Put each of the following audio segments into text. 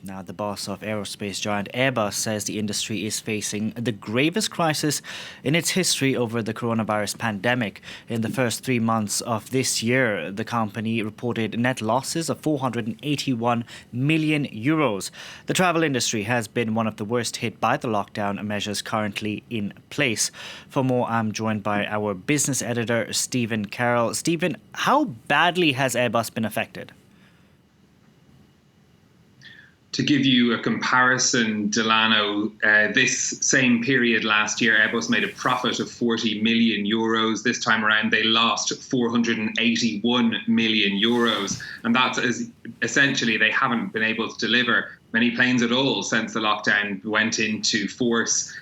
Now, the boss of aerospace giant Airbus says the industry is facing the gravest crisis in its history over the coronavirus pandemic. In the first 3 months of this year, the company reported net losses of 481 million euros. The travel industry has been one of the worst hit by the lockdown measures currently in place. For more, I'm joined by our business editor, Stephen Carroll. Stephen, how badly has Airbus been affected? To give you a comparison, Delano, this same period last year, Airbus made a profit of 40 million euros. This time around, they lost 481 million euros. And that's essentially they haven't been able to deliver many planes at all since the lockdown went into force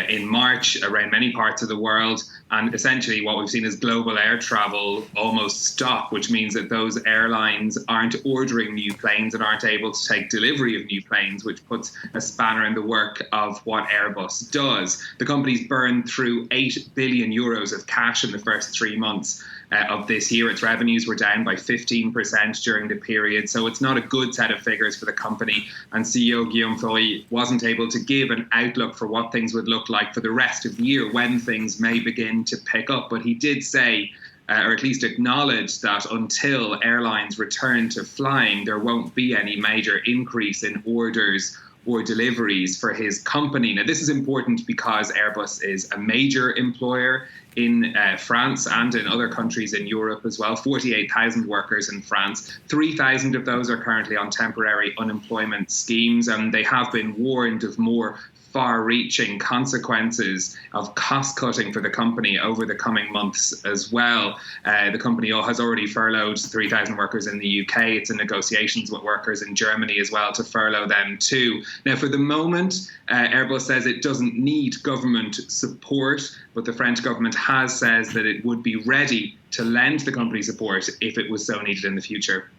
in March around many parts of the world. And essentially what we've seen is global air travel almost stop, which means that those airlines aren't ordering new planes and aren't able to take delivery of new planes, which puts a spanner in the work of what Airbus does. The company's burned through 8 billion euros of cash in the first 3 months of this year. Its revenues were down by 15% during the period. So it's not a good set of figures for the company. And CEO Guillaume Faury wasn't able to give an outlook for what things would look like for the rest of the year when things may begin to pick up. But he did say, or at least acknowledge, that until airlines return to flying, there won't be any major increase in orders or deliveries for his company. Now, this is important because Airbus is a major employer in France and in other countries in Europe as well. 48,000 workers in France. 3,000 of those are currently on temporary unemployment schemes, and they have been warned of more far-reaching consequences of cost-cutting for the company over the coming months as well. The company has already furloughed 3,000 workers in the UK. It's in negotiations with workers in Germany as well to furlough them too. Now, for the moment, Airbus says it doesn't need government support, but the French government has said that it would be ready to lend the company support if it was so needed in the future.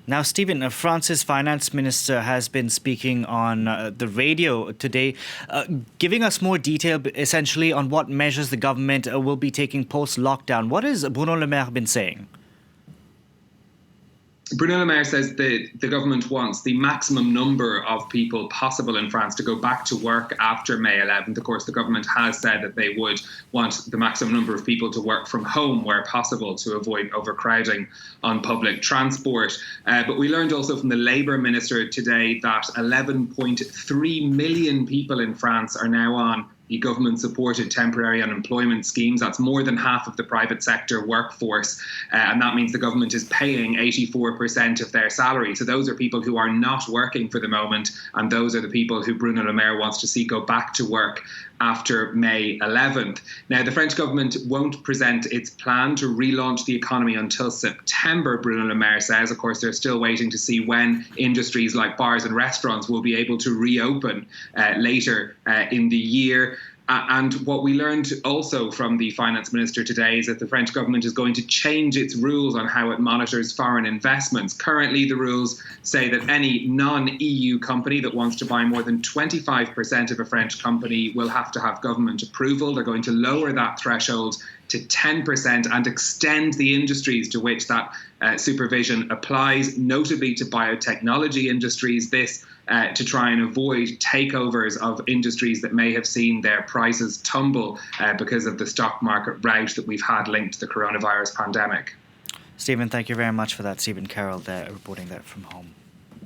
Now, Stephen, France's finance minister has been speaking on the radio today, giving us more detail essentially on what measures the government will be taking post-lockdown. What has Bruno Le Maire been saying? Bruno Le Maire says that the government wants the maximum number of people possible in France to go back to work after May 11th. Of course, the government has said that they would want the maximum number of people to work from home where possible to avoid overcrowding on public transport. But we learned also from the Labour Minister today that 11.3 million people in France are now on the government-supported temporary unemployment schemes. That's more than half of the private sector workforce. And that means the government is paying 84% of their salary. So those are people who are not working for the moment. And those are the people who Bruno Le Maire wants to see go back to work after May 11th. Now, the French government won't present its plan to relaunch the economy until September, Bruno Le Maire says. Of course, they're still waiting to see when industries like bars and restaurants will be able to reopen later in the year. And what we learned also from the finance minister today is that the French government is going to change its rules on how it monitors foreign investments. Currently, the rules say that any non-EU company that wants to buy more than 25% of a French company will have to have government approval. They're going to lower that threshold to 10% and extend the industries to which that supervision applies, notably to biotechnology industries. This to try and avoid takeovers of industries that may have seen their prices tumble because of the stock market rout that we've had linked to the coronavirus pandemic. Stephen, thank you very much for that. Stephen Carroll there reporting that from home.